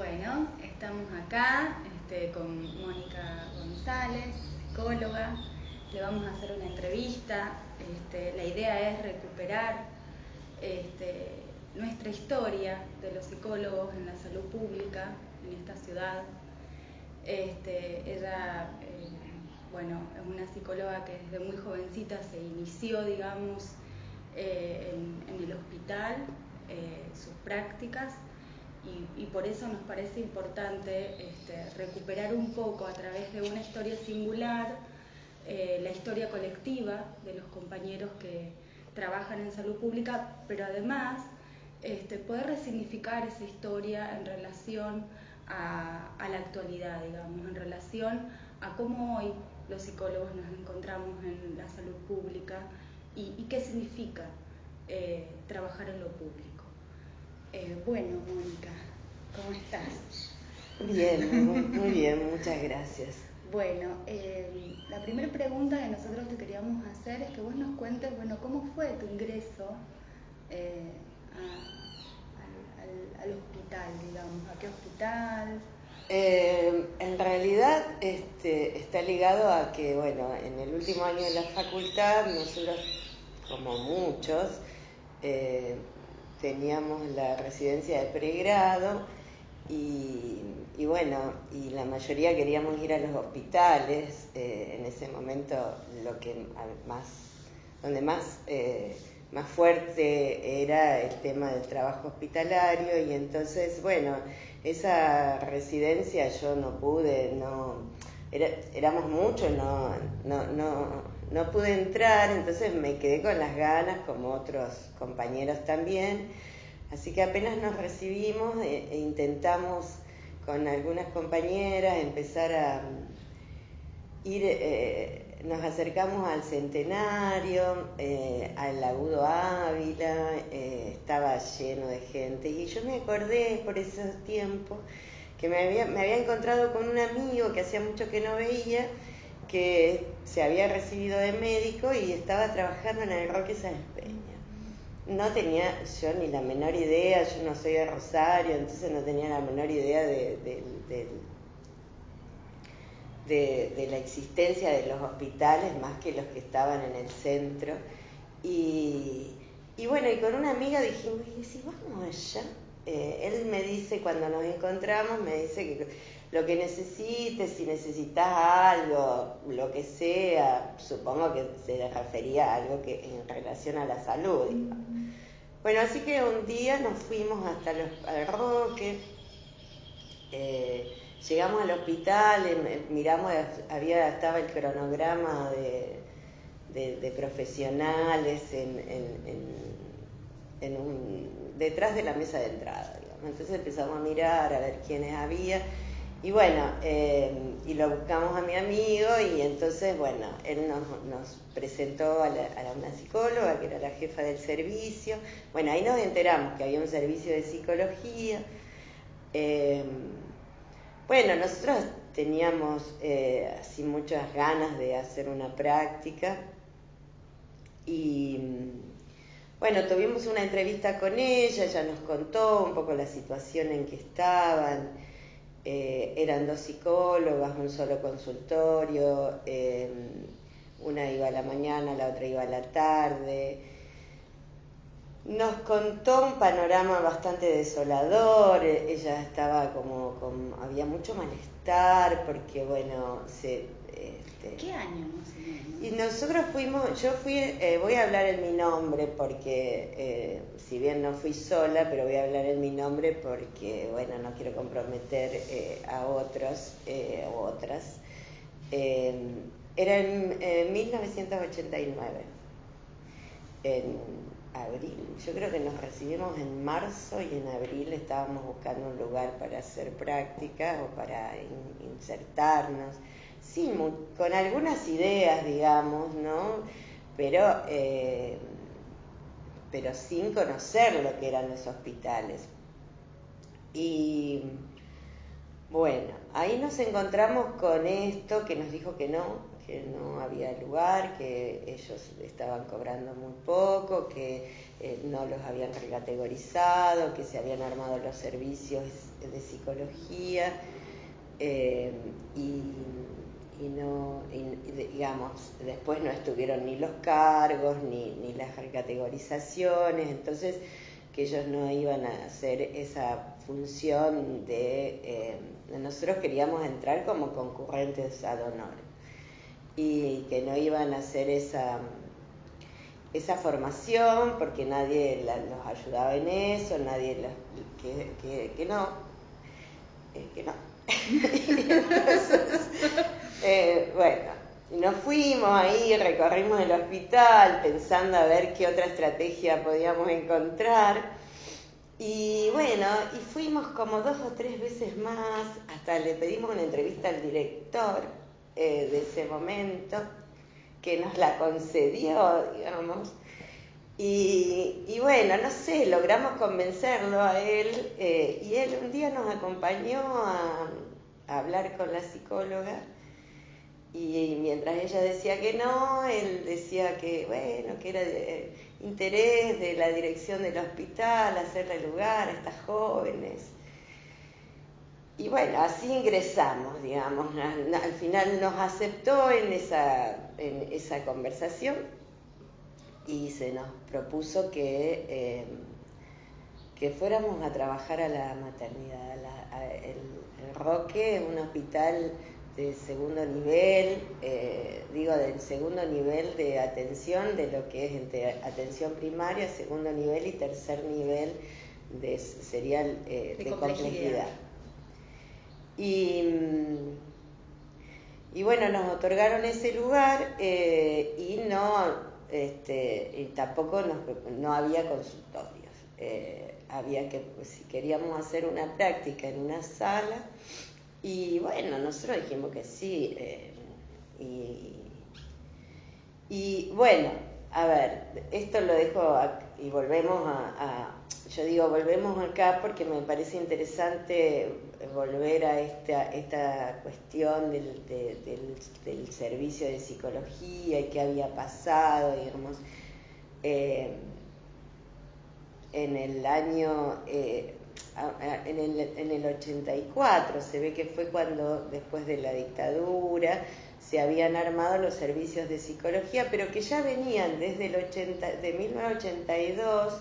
Bueno, estamos acá con Mónica González, psicóloga. Le vamos a hacer una entrevista. La idea es recuperar nuestra historia de los psicólogos en la salud pública en esta ciudad. Ella, bueno, es una psicóloga que desde muy jovencita se inició, digamos, en el hospital, sus prácticas. Y por eso nos parece importante recuperar un poco a través de una historia singular la historia colectiva de los compañeros que trabajan en salud pública, pero además poder resignificar esa historia en relación a la actualidad, digamos, en relación a cómo hoy los psicólogos nos encontramos en la salud pública y qué significa trabajar en lo público. Bueno, Mónica, ¿cómo estás? Bien, muy bien, muchas gracias. Bueno, la primera pregunta que nosotros te queríamos hacer es que vos nos cuentes, bueno, ¿cómo fue tu ingreso al hospital, digamos? ¿A qué hospital? En realidad está ligado a que, bueno, en el último año de la facultad, nosotros, como muchos, teníamos la residencia de pregrado y bueno, y la mayoría queríamos ir a los hospitales. En ese momento, lo que donde más fuerte era el tema del trabajo hospitalario, y entonces, bueno, esa residencia yo no pude, éramos muchos, no pude entrar, entonces me quedé con las ganas, como otros compañeros también. Así que apenas nos recibimos, intentamos con algunas compañeras empezar a ir, nos acercamos al Centenario, al Agudo Ávila, estaba lleno de gente, y yo me acordé por esos tiempos que me había encontrado con un amigo que hacía mucho que no veía, que se había recibido de médico y estaba trabajando en el Roque Sáenz Peña. No tenía yo ni la menor idea, yo no soy de Rosario, entonces no tenía la menor idea de la existencia de los hospitales, más que los que estaban en el centro. Y bueno, y con una amiga dijimos, ¿y si vamos allá? Él me dice, cuando nos encontramos, me dice que lo que necesites, si necesitas algo, lo que sea, supongo que se refería a algo que en relación a la salud. Bueno, así que un día nos fuimos hasta al Roque, llegamos al hospital, miramos, estaba el cronograma de profesionales detrás de la mesa de entrada, digamos. Entonces empezamos a mirar, a ver quiénes había, y bueno, y lo buscamos a mi amigo, y entonces, bueno, él nos presentó a una psicóloga que era la jefa del servicio. Bueno, ahí nos enteramos que había un servicio de psicología. Bueno, nosotros teníamos así muchas ganas de hacer una práctica, y bueno, tuvimos una entrevista con ella nos contó un poco la situación en que estaban. Eran dos psicólogas, un solo consultorio, una iba a la mañana, la otra iba a la tarde. Nos contó un panorama bastante desolador. Ella estaba había mucho malestar porque, bueno, ¿Qué año más o menos? Y nosotros voy a hablar en mi nombre porque, si bien no fui sola, pero voy a hablar en mi nombre porque, bueno, no quiero comprometer a otros o otras. Era en 1989, en abril. Yo creo que nos recibimos en marzo y en abril estábamos buscando un lugar para hacer prácticas o para insertarnos. Sí, con algunas ideas, digamos, ¿no? Pero sin conocer lo que eran los hospitales. Y bueno, ahí nos encontramos con esto que nos dijo que no, que no había lugar, que ellos estaban cobrando muy poco, que no los habían recategorizado, que se habían armado los servicios de psicología digamos, después no estuvieron ni los cargos ni las recategorizaciones, entonces que ellos no iban a hacer esa función de nosotros queríamos entrar como concurrentes ad honorem y que no iban a hacer esa formación porque nadie los ayudaba en eso, nadie que no. Entonces, bueno, nos fuimos ahí, recorrimos el hospital pensando a ver qué otra estrategia podíamos encontrar. Y bueno, y fuimos como 2 o 3 veces más, hasta le pedimos una entrevista al director de ese momento, que nos la concedió, digamos. Y bueno, no sé, logramos convencerlo a él y él un día nos acompañó a hablar con la psicóloga y mientras ella decía que no, él decía que bueno, que era de interés de la dirección del hospital hacerle lugar a estas jóvenes. Y bueno, así ingresamos, digamos, al final nos aceptó en esa conversación y se nos propuso que fuéramos a trabajar a la maternidad. El Roque es un hospital de segundo nivel, del segundo nivel de atención, de lo que es entre atención primaria, segundo nivel y tercer nivel sería de complejidad. Y bueno, nos otorgaron ese lugar y y tampoco no había consultorios. Había que, si queríamos hacer una práctica en una sala, y bueno, nosotros dijimos que sí. Y bueno, a ver, esto lo dejo y volvemos yo digo volvemos acá porque me parece interesante volver a esta cuestión del servicio de psicología y qué había pasado, digamos, en el año, en el 84, se ve que fue cuando después de la dictadura se habían armado los servicios de psicología, pero que ya venían desde de 1982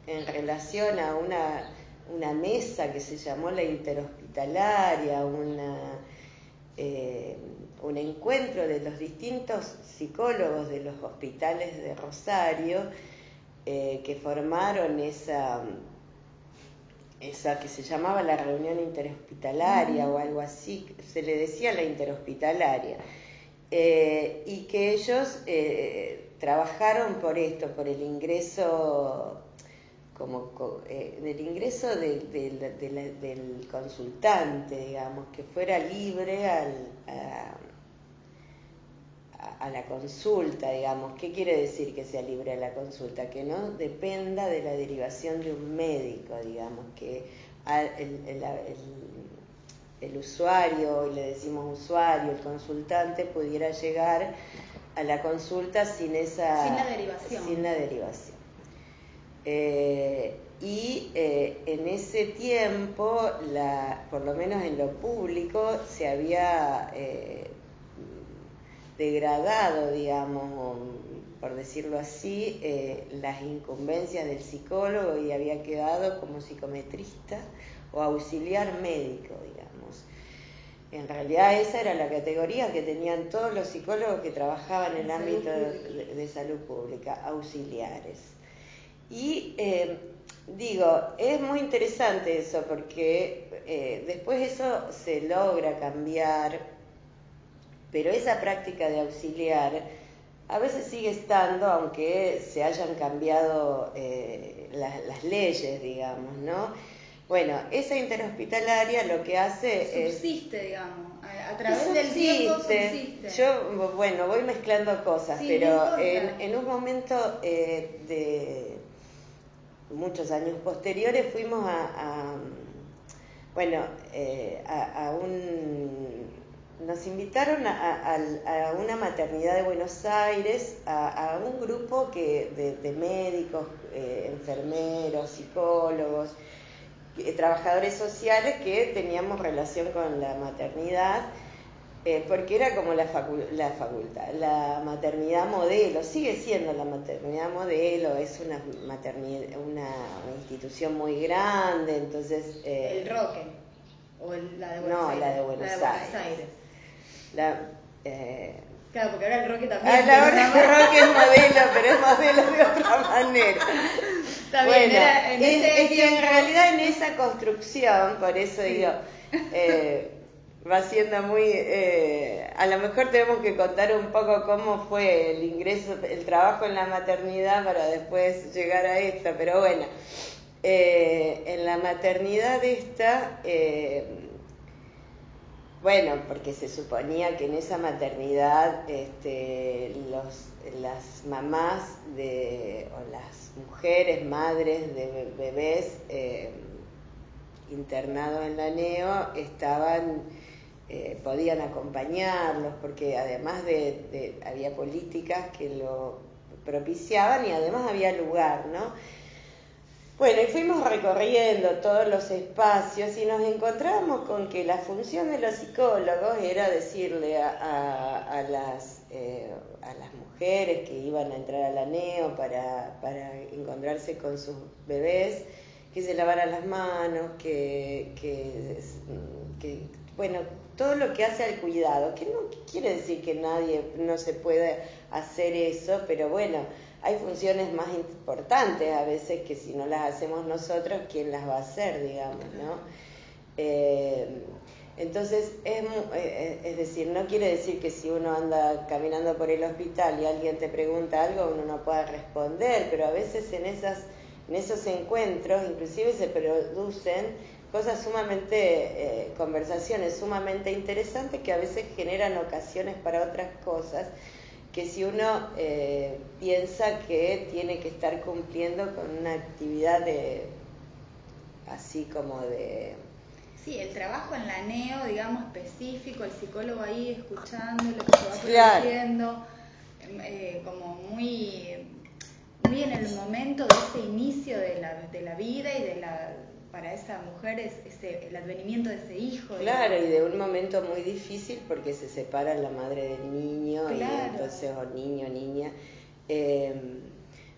en relación a una mesa que se llamó la interhospitalaria, un encuentro de los distintos psicólogos de los hospitales de Rosario que formaron esa que se llamaba la reunión interhospitalaria o algo así, se le decía la interhospitalaria, y que ellos trabajaron por esto, por el ingreso del ingreso del consultante, digamos, que fuera libre a la consulta, digamos. ¿Qué quiere decir que sea libre a la consulta? Que no dependa de la derivación de un médico, digamos, que el usuario, y le decimos usuario, el consultante pudiera llegar a la consulta sin la derivación. En ese tiempo, por lo menos en lo público, se había degradado, digamos, por decirlo así, las incumbencias del psicólogo y había quedado como psicometrista o auxiliar médico, digamos. En realidad esa era la categoría que tenían todos los psicólogos que trabajaban en el ámbito de salud pública, auxiliares. Y es muy interesante eso porque después eso se logra cambiar, pero esa práctica de auxiliar a veces sigue estando, aunque se hayan cambiado las leyes, digamos, ¿no? Bueno, esa interhospitalaria lo que hace subsiste, digamos, a través del tiempo subsiste. Yo, bueno, voy mezclando cosas, sí, pero en un momento de muchos años posteriores fuimos a nos invitaron a una maternidad de Buenos Aires, a un grupo de médicos, enfermeros, psicólogos, trabajadores sociales que teníamos relación con la maternidad, porque era como la facultad, la maternidad modelo, sigue siendo la maternidad modelo, es una institución muy grande, entonces... ¿El Roque? ¿O la de Buenos Aires? La de Buenos Aires. Claro, porque ahora el Roque también. Ahora el Roque es modelo, pero es modelo de otra manera. Está bien, bueno, es que en realidad en esa construcción, por eso digo, va siendo muy... a lo mejor tenemos que contar un poco cómo fue el ingreso, el trabajo en la maternidad para después llegar a esta, pero bueno, en la maternidad esta... bueno, porque se suponía que en esa maternidad las mamás o las mujeres, madres de bebés internados en la NEO podían acompañarlos, porque además había políticas que lo propiciaban y además había lugar, ¿no? Bueno, y fuimos recorriendo todos los espacios y nos encontramos con que la función de los psicólogos era decirle a las mujeres que iban a entrar a la NEO para encontrarse con sus bebés, que se lavaran las manos, bueno, todo lo que hace al cuidado, que no quiere decir que no se puede hacer eso, pero bueno, hay funciones más importantes a veces que si no las hacemos nosotros, ¿quién las va a hacer, digamos, no? Entonces, es decir, no quiere decir que si uno anda caminando por el hospital y alguien te pregunta algo, uno no pueda responder, pero a veces en esos encuentros inclusive se producen cosas sumamente, conversaciones sumamente interesantes que a veces generan ocasiones para otras cosas, que si uno piensa que tiene que estar cumpliendo con una actividad así como de... Sí, el trabajo en la NEO, digamos, específico, el psicólogo ahí escuchando lo que se va produciendo, como muy en el momento de ese inicio de la vida y para esa mujer el advenimiento de ese hijo. Claro, y de un momento muy difícil porque se separa la madre del niño, claro. Y entonces, o niño, niña.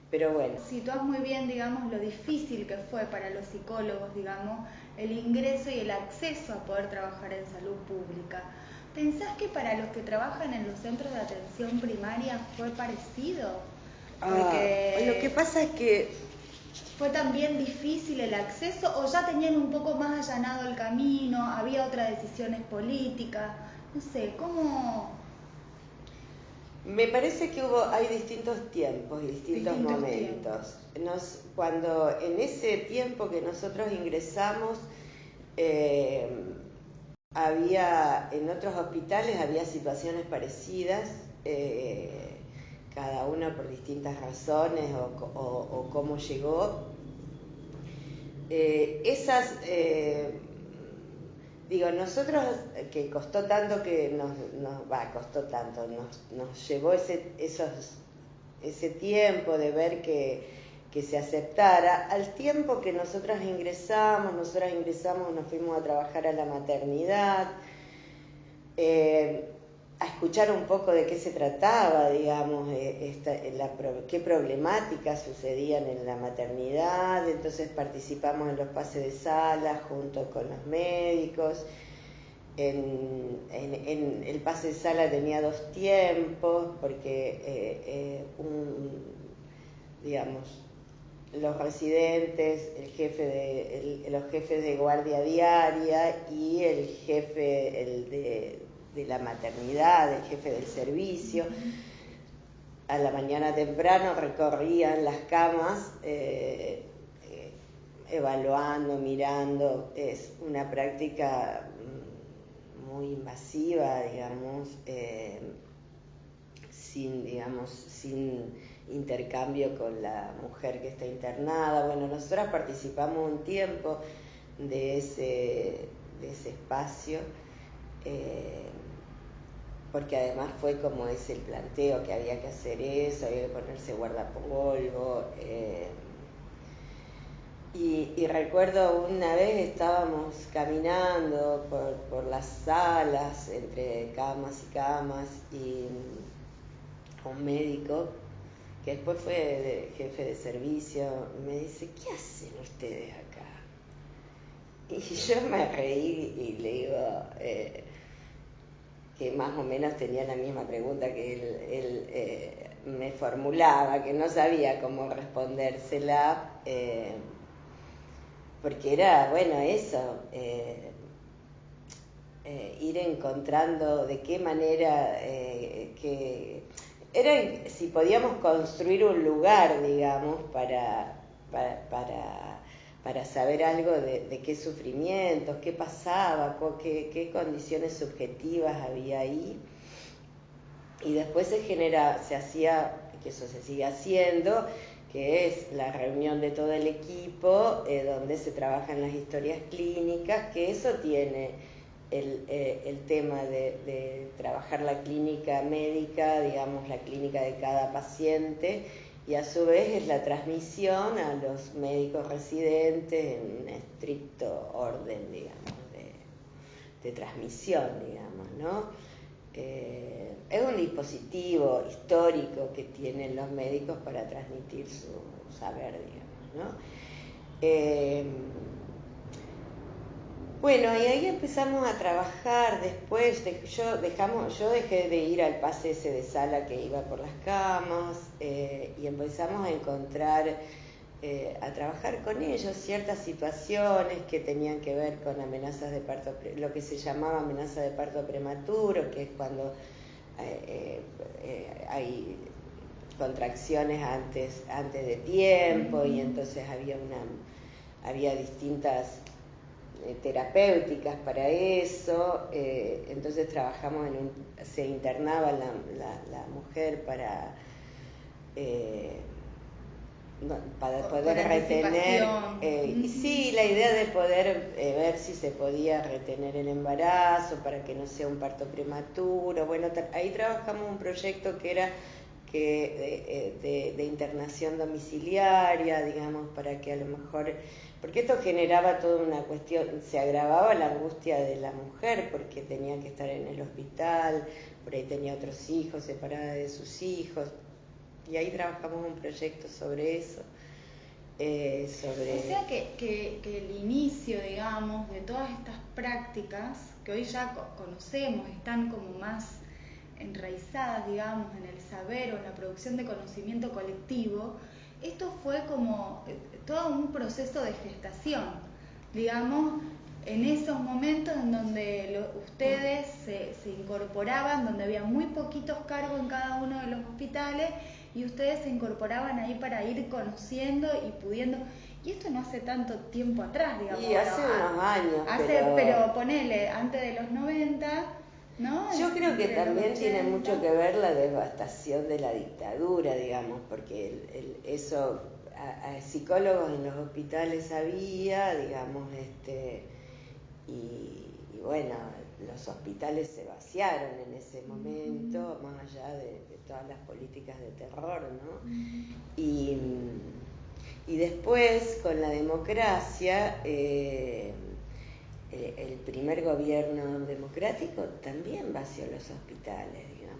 Pero bueno. Situás muy bien, digamos, lo difícil que fue para los psicólogos, digamos, el ingreso y el acceso a poder trabajar en salud pública. ¿Pensás que para los que trabajan en los centros de atención primaria fue parecido? Porque lo que pasa es que ¿fue también difícil el acceso o ya tenían un poco más allanado el camino, había otras decisiones políticas? No sé, ¿cómo...? Me parece que hay distintos tiempos y distintos momentos. Cuando en ese tiempo que nosotros ingresamos, en otros hospitales había situaciones parecidas, cada una por distintas razones o cómo llegó. Nosotros, que costó tanto que nos llevó ese tiempo de ver que se aceptara. Al tiempo que nosotras ingresamos, nos fuimos a trabajar a la maternidad, a escuchar un poco de qué se trataba, digamos, qué problemáticas sucedían en la maternidad. Entonces participamos en los pases de sala junto con los médicos. En el pase de sala tenía 2 tiempos, porque los residentes, los jefes de guardia diaria y el jefe de la maternidad, el jefe del servicio, a la mañana temprano recorrían las camas, evaluando, mirando. Es una práctica muy invasiva, digamos, sin intercambio con la mujer que está internada. Bueno, nosotras participamos un tiempo de ese espacio, porque además fue como ese el planteo, que había que hacer eso, había que ponerse guardapolvo. Y recuerdo una vez estábamos caminando por las salas, entre camas y camas, y un médico, que después fue jefe de servicio, me dice, ¿qué hacen ustedes acá? Y yo me reí y le digo, que más o menos tenía la misma pregunta que él me formulaba, que no sabía cómo respondérsela, porque era, bueno, eso, ir encontrando de qué manera, que era si podíamos construir un lugar, digamos, para saber algo de qué sufrimientos, qué pasaba, qué condiciones subjetivas había ahí. Y después se hacía, que eso se sigue haciendo, que es la reunión de todo el equipo, donde se trabajan las historias clínicas, que eso tiene el tema de trabajar la clínica médica, digamos, la clínica de cada paciente, y a su vez es la transmisión a los médicos residentes en un estricto orden, digamos, de transmisión, digamos, ¿no? Es un dispositivo histórico que tienen los médicos para transmitir su saber, digamos, ¿no? Bueno, y ahí empezamos a trabajar. Después yo dejé de ir al pase ese de sala que iba por las camas, y empezamos a encontrar, a trabajar con ellos ciertas situaciones que tenían que ver con amenazas de parto, lo que se llamaba amenaza de parto prematuro, que es cuando hay contracciones antes de tiempo, y entonces había distintas terapéuticas para eso. Entonces trabajamos se internaba la mujer para poder retener, y sí, la idea de poder ver si se podía retener el embarazo para que no sea un parto prematuro. Bueno, ahí trabajamos un proyecto que era de internación domiciliaria, digamos, para que a lo mejor, porque esto generaba toda una cuestión, se agravaba la angustia de la mujer porque tenía que estar en el hospital, por ahí tenía otros hijos, separada de sus hijos. Y ahí trabajamos un proyecto sobre eso. O sea que el inicio, digamos, de todas estas prácticas que hoy ya conocemos, están como más enraizadas, digamos, en el saber o en la producción de conocimiento colectivo, esto fue como todo un proceso de gestación, digamos, en esos momentos en donde ustedes se incorporaban, donde había muy poquitos cargos en cada uno de los hospitales, y ustedes se incorporaban ahí para ir conociendo y pudiendo. Y esto no hace tanto tiempo atrás, digamos. Y hace unos años. Pero ponele, antes de los 90, ¿no? Yo creo que también tiene mucho que ver la devastación de la dictadura, digamos, porque eso, a psicólogos en los hospitales había, digamos, y bueno, los hospitales se vaciaron en ese momento, más allá de todas las políticas de terror, ¿no? Y después, con la democracia, el primer gobierno democrático también vació los hospitales, digamos.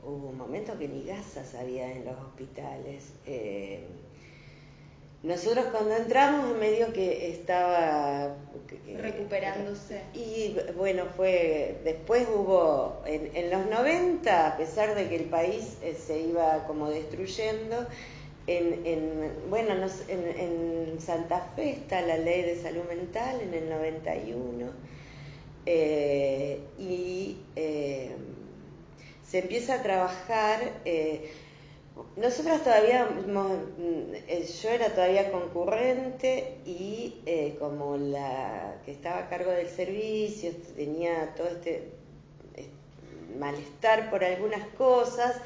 Hubo un momento que ni gasas había en los hospitales. Nosotros cuando entramos, medio que estaba recuperándose. Y bueno, después hubo, en los 90, a pesar de que el país se iba como destruyendo, en Santa Fe está la ley de salud mental en el 91, y se empieza a trabajar. Nosotros todavía, yo era todavía concurrente, y como la que estaba a cargo del servicio tenía todo este malestar por algunas cosas,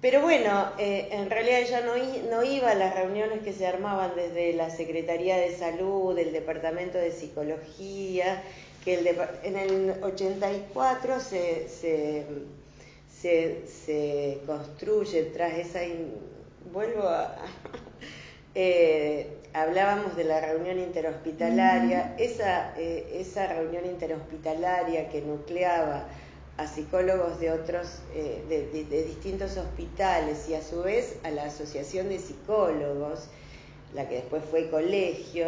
pero bueno, en realidad ella no iba a las reuniones que se armaban desde la Secretaría de Salud, del Departamento de Psicología, que en el 84 se construye tras esa... vuelvo a... hablábamos de la reunión interhospitalaria, esa reunión interhospitalaria que nucleaba a psicólogos de otros, de distintos hospitales y a su vez a la Asociación de Psicólogos, la que después fue colegio,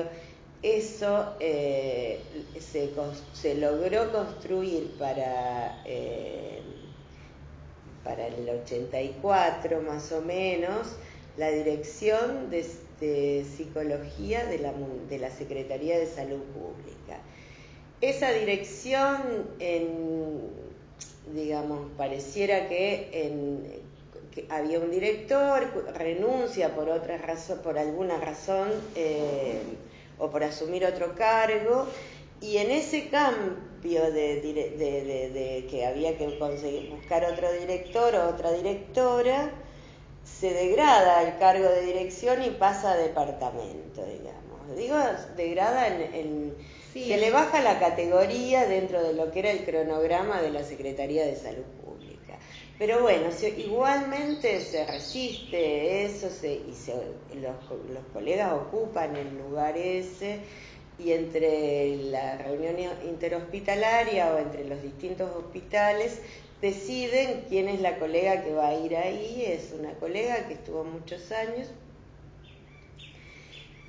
eso se logró construir para el 84 más o menos, la dirección de psicología de la Secretaría de Salud Pública. Esa dirección, digamos, pareciera que había un director, renuncia por otra razón, por alguna razón, o por asumir otro cargo, y en ese cambio de que había que conseguir buscar otro director o otra directora, se degrada el cargo de dirección y pasa a departamento, digamos. Digo, degrada sí, se le baja la categoría dentro de lo que era el cronograma de la Secretaría de Salud Pública. Pero bueno, igualmente se resiste eso, los colegas ocupan el lugar ese, y entre la reunión interhospitalaria o entre los distintos hospitales deciden quién es la colega que va a ir ahí. Es una colega que estuvo muchos años.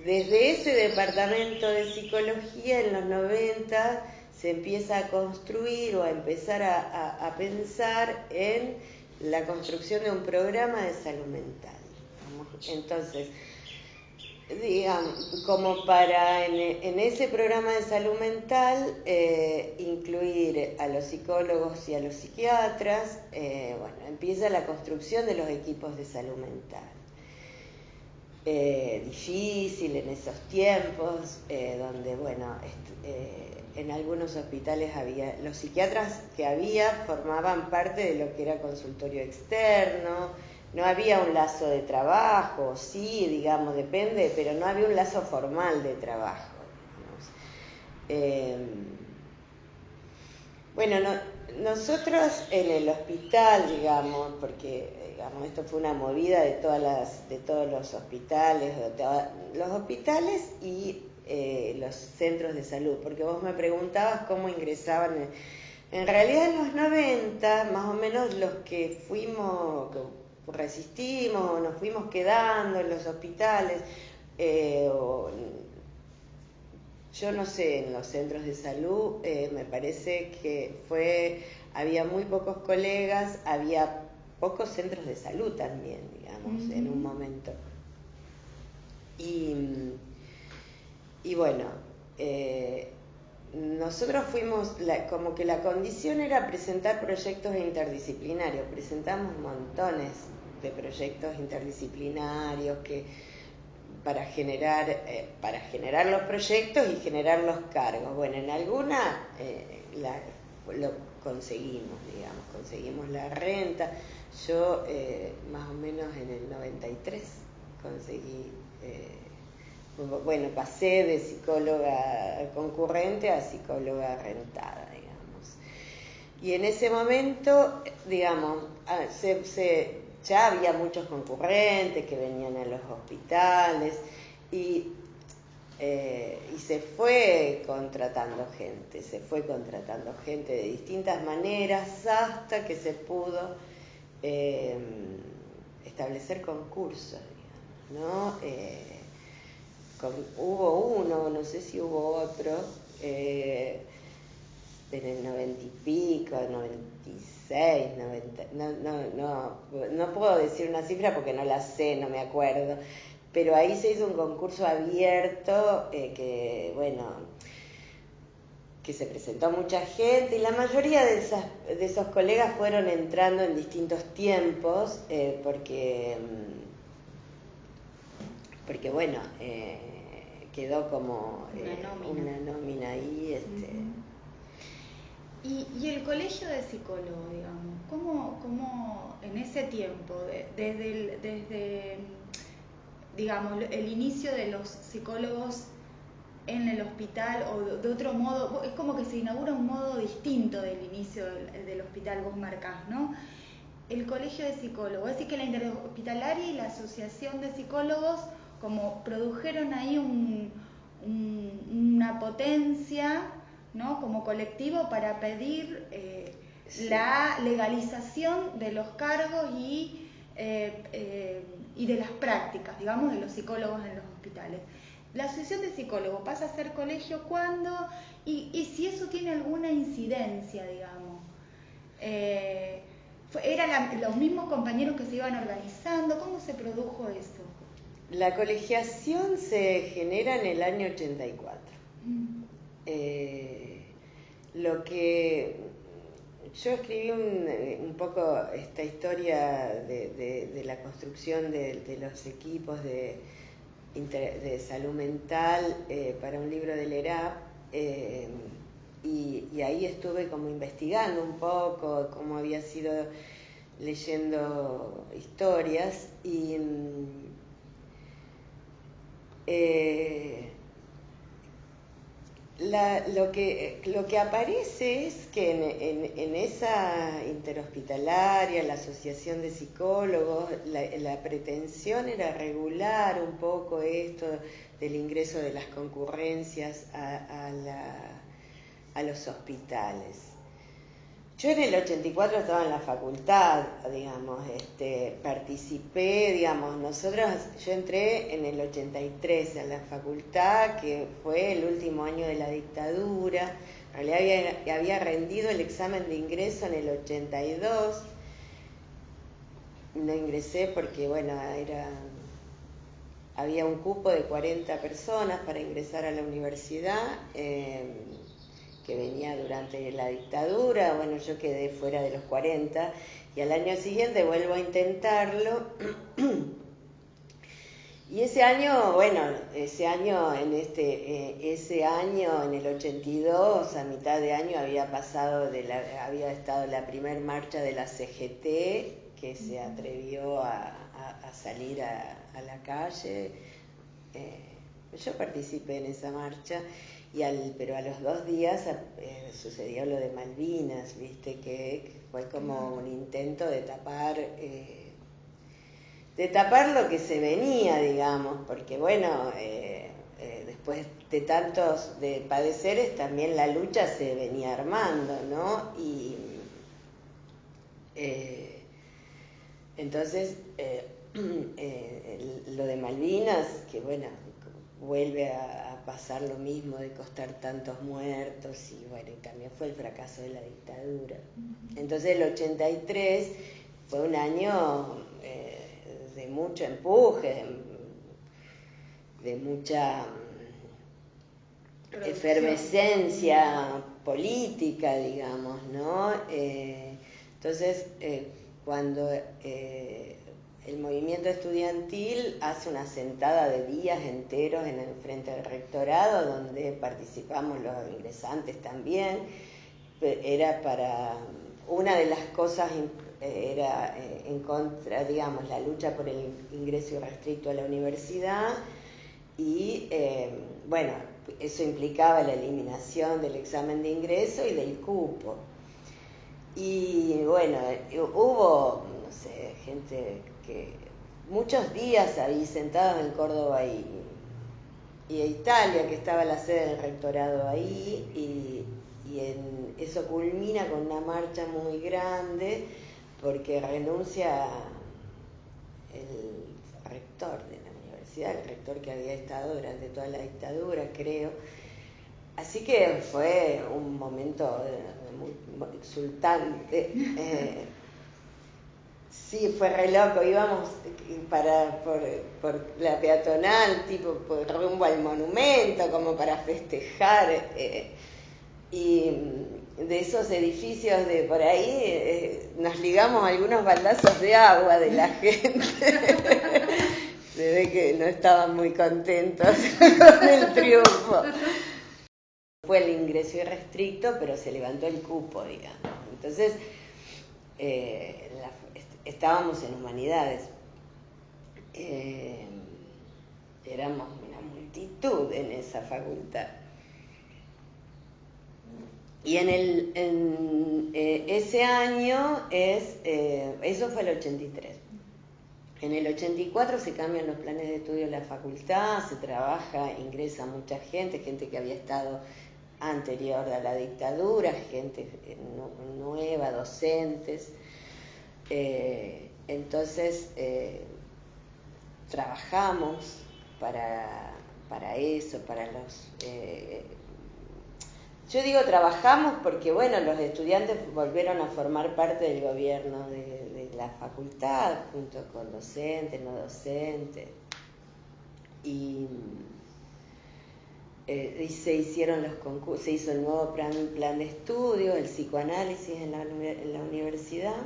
Desde ese departamento de psicología en los 90 se empieza a construir o a empezar a pensar en la construcción de un programa de salud mental. Entonces, digamos, como para en ese programa de salud mental incluir a los psicólogos y a los psiquiatras, bueno, empieza la construcción de los equipos de salud mental. Difícil en esos tiempos, donde, bueno, en algunos hospitales los psiquiatras que había formaban parte de lo que era consultorio externo. No había un lazo de trabajo, sí, digamos, depende, pero no había un lazo formal de trabajo, digamos. Bueno, nosotros en el hospital, digamos, porque digamos, esto fue una movida de todos los hospitales, los hospitales y los centros de salud, porque vos me preguntabas cómo ingresaban. En realidad en los 90, más o menos los que resistimos o nos fuimos quedando en los hospitales, yo no sé, en los centros de salud, me parece que había muy pocos colegas, había pocos centros de salud también, digamos, en un momento. Y bueno, nosotros fuimos, como que la condición era presentar proyectos interdisciplinarios. Presentamos montones de proyectos interdisciplinarios para generar los proyectos y generar los cargos. Bueno, en alguna lo conseguimos, digamos, conseguimos la renta. Yo más o menos en el 93 conseguí, bueno, pasé de psicóloga concurrente a psicóloga rentada, digamos. Y en ese momento, digamos, ya había muchos concurrentes que venían a los hospitales y se fue contratando gente de distintas maneras hasta que se pudo establecer concursos, digamos, ¿no? Hubo uno, no sé si hubo otro, en el 90 y pico, 96, 90, no puedo decir una cifra porque no la sé, no me acuerdo, pero ahí se hizo un concurso abierto que, bueno, que se presentó mucha gente y la mayoría de esos colegas fueron entrando en distintos tiempos porque bueno, quedó como una nómina ahí. Y el colegio de psicólogos, digamos, ¿cómo en ese tiempo, desde digamos, el inicio de los psicólogos en el hospital o de otro modo, es como que se inaugura un modo distinto del inicio del hospital, vos marcás, ¿no? El colegio de psicólogos, es decir, que la interhospitalaria y la asociación de psicólogos como produjeron ahí una potencia, ¿no? Como colectivo para pedir la legalización de los cargos y de las prácticas, digamos, de los psicólogos en los hospitales. La asociación de psicólogos pasa a ser colegio cuando, y si eso tiene alguna incidencia, digamos. ¿Eran los mismos compañeros que se iban organizando? ¿Cómo se produjo eso? La colegiación se genera en el año 84. Lo que yo escribí un poco esta historia de la construcción de los equipos de salud mental para un libro del ERAP, y ahí estuve como investigando un poco cómo había sido, leyendo historias, y lo que aparece es que en esa interhospitalaria, la asociación de psicólogos, la pretensión era regular un poco esto del ingreso de las concurrencias a los hospitales. Yo en el 84 estaba en la facultad, digamos, participé, digamos, yo entré en el 83 a la facultad, que fue el último año de la dictadura. En realidad había rendido el examen de ingreso en el 82. No ingresé porque, bueno, había un cupo de 40 personas para ingresar a la universidad, que venía durante la dictadura. Bueno, yo quedé fuera de los 40 y al año siguiente vuelvo a intentarlo. Y ese año, ese año en el 82, a mitad de año, había estado la primer marcha de la CGT, que se atrevió a salir a la calle. Yo participé en esa marcha, pero a los 2 días sucedió lo de Malvinas, viste, que fue como un intento de tapar lo que se venía, digamos, porque después de tantos de padeceres también la lucha se venía armando, ¿no? Y entonces lo de Malvinas, que vuelve a pasar lo mismo de costar tantos muertos, y también fue el fracaso de la dictadura. Entonces el 83 fue un año de mucho empuje, de mucha efervescencia política, digamos, ¿no? Entonces, cuando el movimiento estudiantil hace una sentada de días enteros en el frente del rectorado, donde participamos los ingresantes también, era para... Una de las cosas era en contra, digamos, la lucha por el ingreso irrestricto a la universidad, y eso implicaba la eliminación del examen de ingreso y del cupo. Y hubo, no sé, gente que muchos días ahí sentados en Córdoba y Italia, que estaba la sede del rectorado ahí, y eso culmina con una marcha muy grande, porque renuncia el rector de la universidad, el rector que había estado durante toda la dictadura, creo. Así que fue un momento muy exultante. Sí, fue re loco. Íbamos por la peatonal, tipo por rumbo al monumento, como para festejar. Y de esos edificios de por ahí nos ligamos algunos baldazos de agua de la gente. Se ve que no estaban muy contentos con el triunfo. Fue el ingreso irrestricto, pero se levantó el cupo, digamos. Entonces, estábamos en humanidades. Éramos una multitud en esa facultad. Y ese año eso fue el 83. En el 84 se cambian los planes de estudio de la facultad, se trabaja, ingresa mucha gente que había estado anterior a la dictadura, gente nueva, docentes. Entonces trabajamos para eso, para los... yo digo trabajamos porque, bueno, los estudiantes volvieron a formar parte del gobierno de la facultad, junto con docentes, no docentes. Y se hicieron los concursos, se hizo el nuevo plan de estudio, el psicoanálisis en la universidad,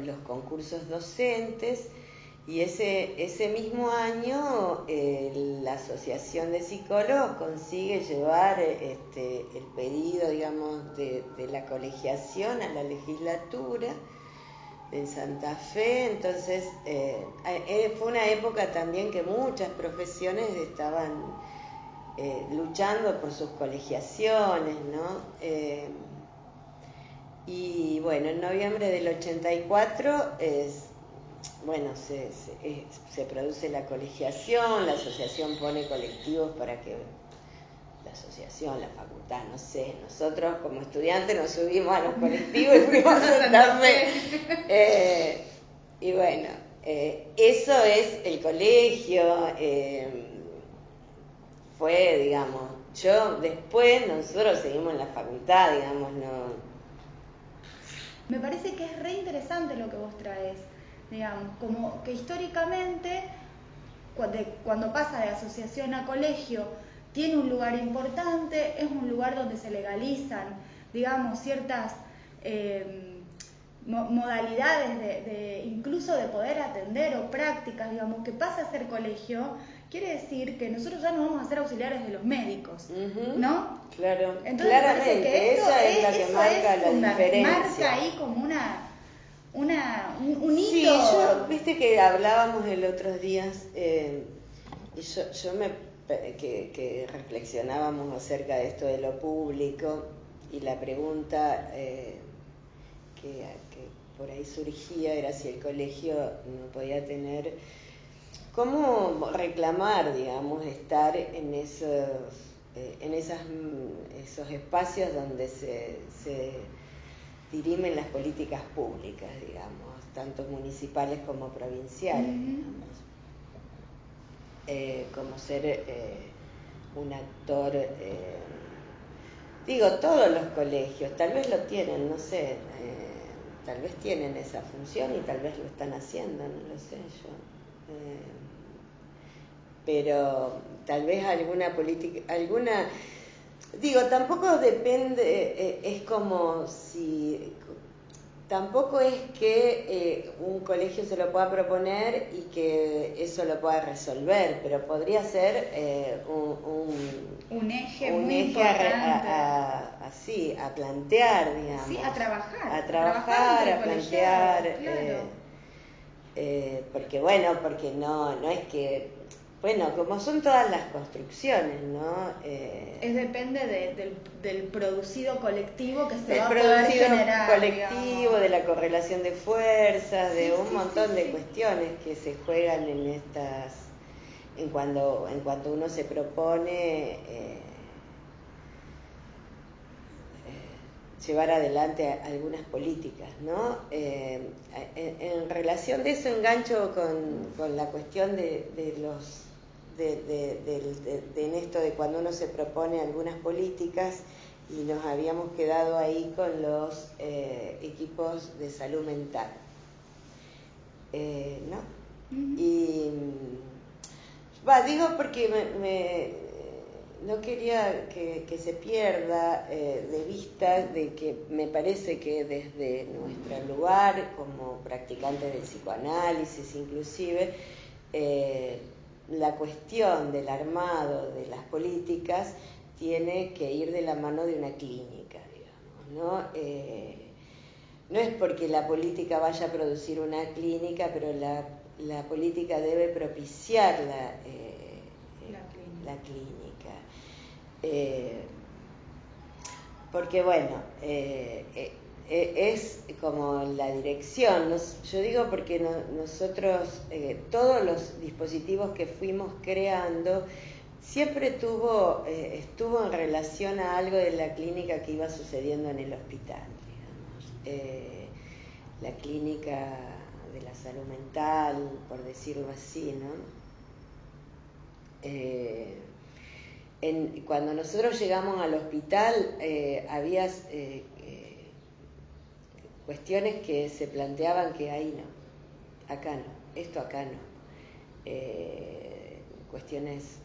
los concursos docentes, y ese mismo año la Asociación de Psicólogos consigue llevar el pedido, digamos, de la colegiación a la legislatura en Santa Fe. Entonces fue una época también que muchas profesiones estaban luchando por sus colegiaciones, ¿no? Y bueno, en noviembre del 84 se produce la colegiación, la asociación pone colectivos para que la asociación, la facultad, no sé, nosotros como estudiantes nos subimos a los colectivos y fuimos a Santa Fe. Y bueno, eso es el colegio. Fue, digamos, nosotros seguimos en la facultad, digamos, no. Me parece que es re interesante lo que vos traes, digamos, como que históricamente, cuando pasa de asociación a colegio, tiene un lugar importante, es un lugar donde se legalizan, digamos, ciertas modalidades incluso de poder atender o prácticas, digamos, que pasa a ser colegio, quiere decir que nosotros ya no vamos a ser auxiliares de los médicos, ¿no? Claro, entonces, claramente, que esa es la que marca la diferencia. Marca ahí como un hito. Sí, viste que hablábamos el otros días, y que reflexionábamos acerca de esto de lo público, y la pregunta que por ahí surgía era si el colegio no podía tener, cómo reclamar, digamos, estar en esos espacios donde se dirimen las políticas públicas, digamos, tanto municipales como provinciales, digamos. Como ser un actor, todos los colegios, tal vez lo tienen, no sé, tal vez tienen esa función y tal vez lo están haciendo, no lo sé yo. Pero tal vez alguna política, tampoco depende, es como si, tampoco es que un colegio se lo pueda proponer y que eso lo pueda resolver, pero podría ser un eje muy importante. A plantear, digamos. Sí, a trabajar, a plantear. Claro. Porque no es que, como son todas las construcciones, ¿no? Depende del producido colectivo que se va a poder generar. Colectivo, digamos. de la correlación de fuerzas, de un montón de cuestiones que se juegan en cuanto uno se propone llevar adelante algunas políticas, ¿no? En relación de eso engancho con la cuestión de en esto de cuando uno se propone algunas políticas, y nos habíamos quedado ahí con los equipos de salud mental, ¿no? Y digo porque no quería que se pierda de vista de que me parece que desde nuestro lugar como practicantes del psicoanálisis inclusive, la cuestión del armado de las políticas tiene que ir de la mano de una clínica, digamos, ¿no? No es porque la política vaya a producir una clínica, pero la política debe propiciar la clínica. Porque bueno, es como la dirección, yo digo porque nosotros, todos los dispositivos que fuimos creando, siempre estuvo en relación a algo de la clínica que iba sucediendo en el hospital, digamos. La clínica de la salud mental, por decirlo así, ¿no? Cuando nosotros llegamos al hospital, había cuestiones que se planteaban que ahí no, acá no, esto acá no. Cuestiones,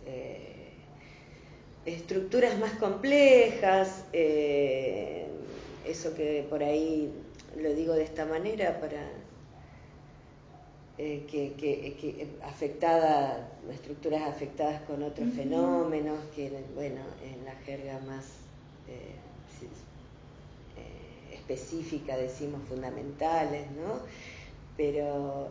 estructuras más complejas, eso que por ahí lo digo de esta manera para que estructuras afectadas con otros fenómenos que, bueno, en la jerga más específica decimos fundamentales, ¿no? Pero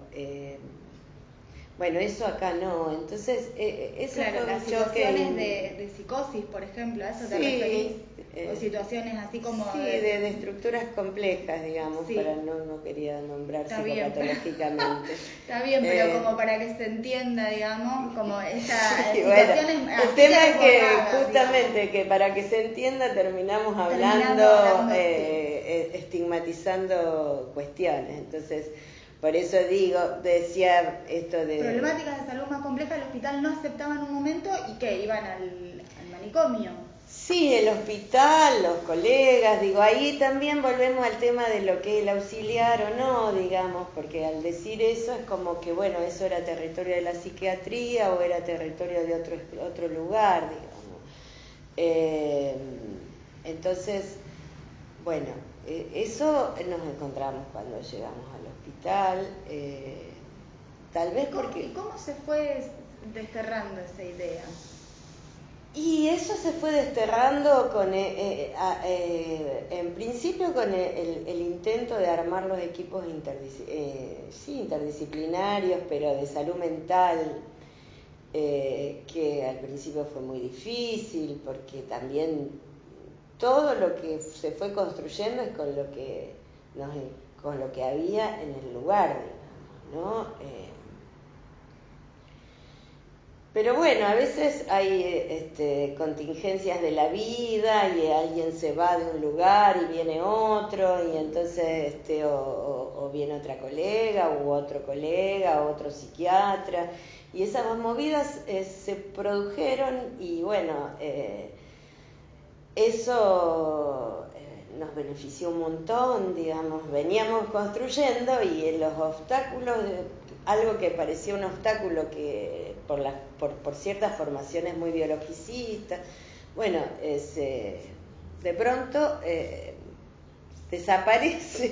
bueno, eso acá no, entonces eso claro, fue las un choque situaciones de psicosis, por ejemplo, ¿a eso te referís? O situaciones así como... Sí, de estructuras complejas, digamos, sí. para no quería nombrar psicopatológicamente. Está bien, pero como para que se entienda, digamos, como estas sí, situaciones... Bueno, el tema es que justamente digamos, que para que se entienda terminamos hablando sí. estigmatizando cuestiones, entonces... Por eso decía esto de... Problemáticas de salud más complejas, el hospital no aceptaba en un momento y que iban al manicomio. Sí, el hospital, los colegas, ahí también volvemos al tema de lo que es el auxiliar o no, digamos, porque al decir eso es como que, bueno, eso era territorio de la psiquiatría o era territorio de otro lugar, digamos. Entonces, bueno, eso nos encontramos cuando llegamos al hospital, tal vez porque... ¿Y cómo se fue desterrando esa idea? Y eso se fue desterrando en principio con el intento de armar los equipos interdisciplinarios, pero de salud mental, que al principio fue muy difícil, porque también todo lo que se fue construyendo es con lo que había en el lugar, digamos, ¿no? Pero bueno, a veces hay contingencias de la vida y alguien se va de un lugar y viene otro y entonces o viene otra colega u otro colega, otro psiquiatra y esas movidas se produjeron y bueno, eso nos benefició un montón, digamos, veníamos construyendo y en los obstáculos, algo que parecía un obstáculo que por ciertas formaciones muy biologicistas, bueno, de pronto desaparece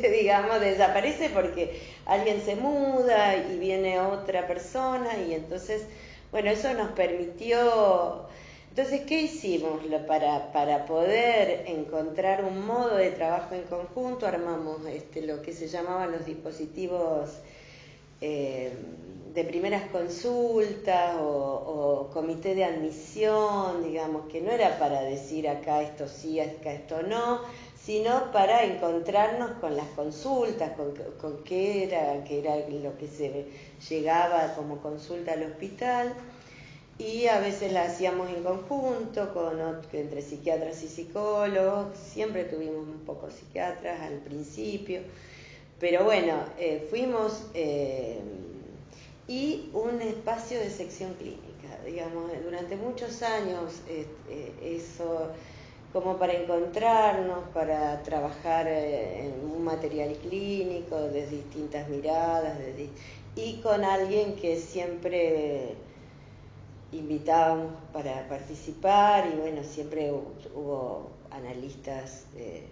porque alguien se muda y viene otra persona y entonces, bueno, eso nos permitió... Entonces, ¿qué hicimos? Para poder encontrar un modo de trabajo en conjunto, armamos lo que se llamaban los dispositivos de primeras consultas o comité de admisión, digamos, que no era para decir acá esto sí, acá esto no, sino para encontrarnos con las consultas, con qué era lo que se llegaba como consulta al hospital. Y a veces la hacíamos en conjunto, entre psiquiatras y psicólogos, siempre tuvimos un poco psiquiatras al principio, pero bueno, fuimos y un espacio de sección clínica, digamos, durante muchos años eso como para encontrarnos, para trabajar en un material clínico de distintas miradas, y con alguien que siempre invitábamos para participar y bueno, siempre hubo analistas de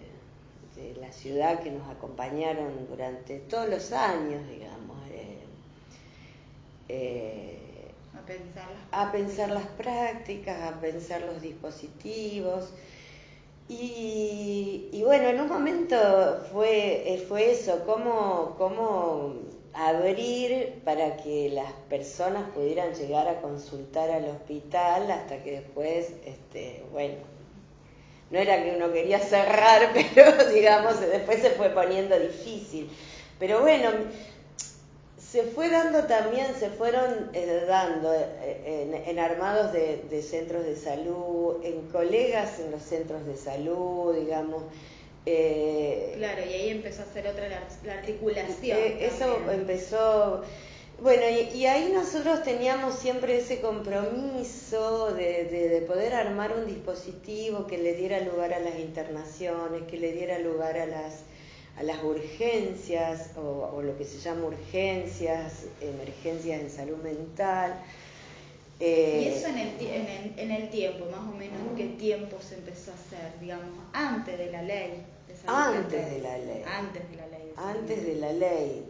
la ciudad que nos acompañaron durante todos los años, digamos, a pensar las prácticas, a pensar los dispositivos. Y bueno, en un momento fue eso, cómo abrir para que las personas pudieran llegar a consultar al hospital, hasta que después, bueno, no era que uno quería cerrar, pero digamos, después se fue poniendo difícil. Pero bueno, se fue dando también, se fueron dando en armados de centros de salud, en colegas en los centros de salud, digamos. Claro, y ahí empezó a hacer otra la articulación. Eso empezó. Bueno, y ahí nosotros teníamos siempre ese compromiso de poder armar un dispositivo que le diera lugar a las internaciones, que le diera lugar a las urgencias, o lo que se llama urgencias, emergencias en salud mental. Y eso en el tiempo, más o menos, ¿qué tiempo se empezó a hacer, digamos, antes de la ley de salud mental? Antes de la ley. Antes de la ley. Antes de la ley.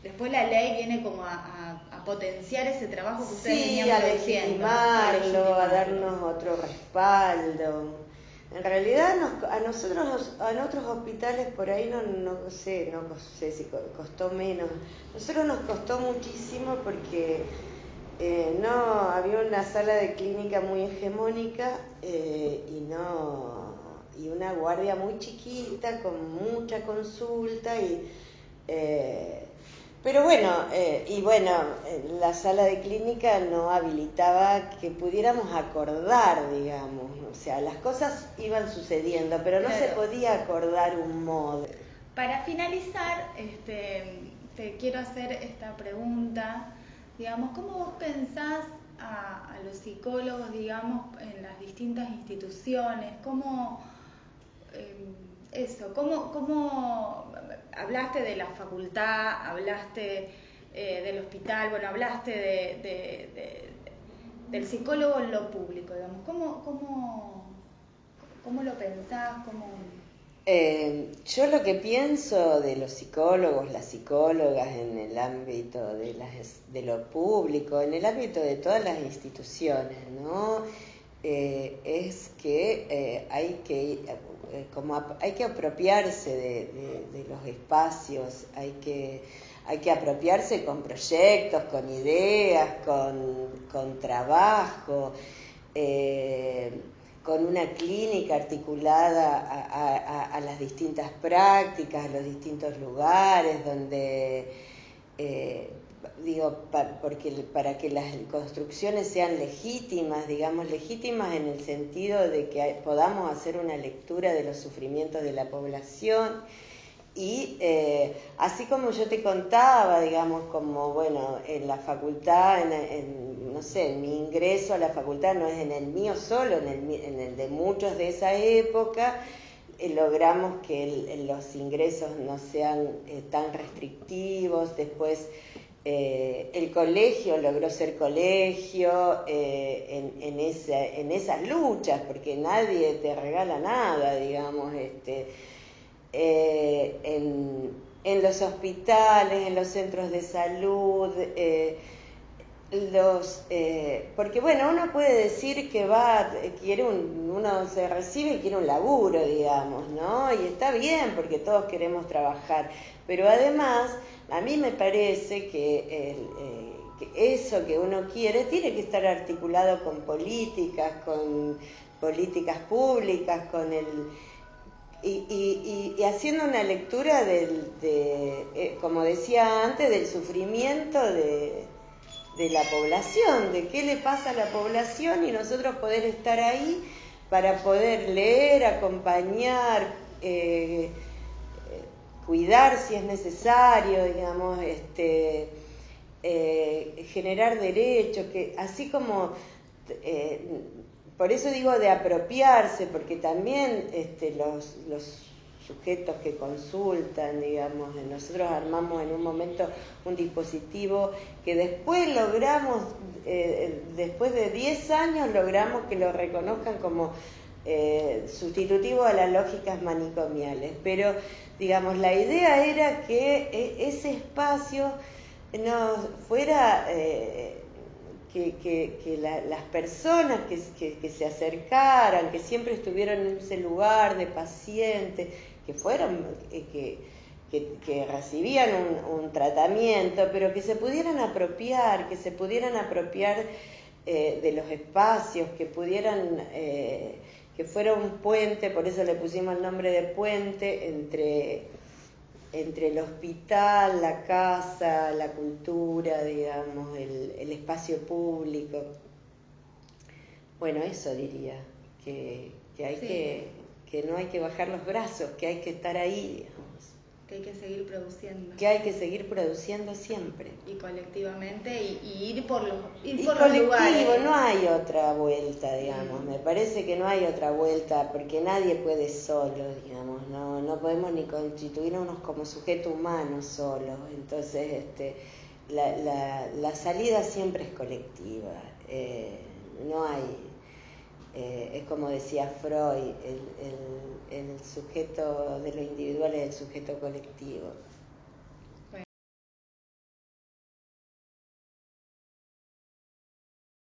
Después la ley viene como a potenciar ese trabajo que ustedes venían a produciendo. legitimarlo, a darnos otro respaldo. En realidad a nosotros, a otros hospitales por ahí no sé si costó menos. A nosotros nos costó muchísimo porque no había una sala de clínica muy hegemónica y una guardia muy chiquita con mucha consulta pero bueno, la sala de clínica no habilitaba que pudiéramos acordar, digamos, o sea, las cosas iban sucediendo, pero no se podía acordar un modo. Para finalizar, te quiero hacer esta pregunta, digamos, ¿cómo vos pensás a los psicólogos, digamos, en las distintas instituciones? ¿Cómo hablaste de la facultad, hablaste del hospital, bueno, hablaste del psicólogo en lo público, digamos, ¿cómo lo pensás? Yo lo que pienso de los psicólogos, las psicólogas en el ámbito de lo público, en el ámbito de todas las instituciones, ¿no? Es que hay que apropiarse de los espacios, hay que apropiarse con proyectos, con ideas, con trabajo, con una clínica articulada a las distintas prácticas, a los distintos lugares donde porque para que las construcciones sean legítimas, digamos, legítimas en el sentido de que podamos hacer una lectura de los sufrimientos de la población y así como yo te contaba, digamos, como bueno, en la facultad, no sé, en mi ingreso a la facultad no es en el mío solo, en el de muchos de esa época, logramos que los ingresos no sean tan restrictivos. Después el colegio logró ser colegio en esas luchas, porque nadie te regala nada, digamos, en los hospitales, en los centros de salud, porque bueno, uno puede decir que uno se recibe y quiere un laburo, digamos, ¿no? Y está bien, porque todos queremos trabajar, pero además a mí me parece que eso que uno quiere tiene que estar articulado con políticas públicas, y haciendo una lectura como decía antes, del sufrimiento de la población, de qué le pasa a la población, y nosotros poder estar ahí para poder leer, acompañar, cuidar si es necesario, digamos, generar derechos, que así como por eso digo de apropiarse, porque también los sujetos que consultan, digamos, nosotros armamos en un momento un dispositivo que después logramos, después de 10 años logramos que lo reconozcan como sustitutivo a las lógicas manicomiales, pero digamos la idea era que ese espacio no fuera que las personas que se acercaran, que siempre estuvieron en ese lugar de paciente, que fueran que recibían un tratamiento, pero que se pudieran apropiar de los espacios, que pudieran, que fuera un puente, por eso le pusimos el nombre de puente, entre el hospital, la casa, la cultura, digamos, el espacio público. Bueno, eso diría, que hay que no hay que bajar los brazos, que hay que estar ahí, digamos. Que hay que seguir produciendo. Que hay que seguir produciendo siempre. Y colectivamente, y ir por los lugares. No hay otra vuelta, digamos. Me parece que no hay otra vuelta, porque nadie puede solo, digamos. No podemos ni constituirnos como sujeto humano solo. Entonces, la salida siempre es colectiva. No hay... es como decía Freud, el sujeto de lo individual es el sujeto colectivo.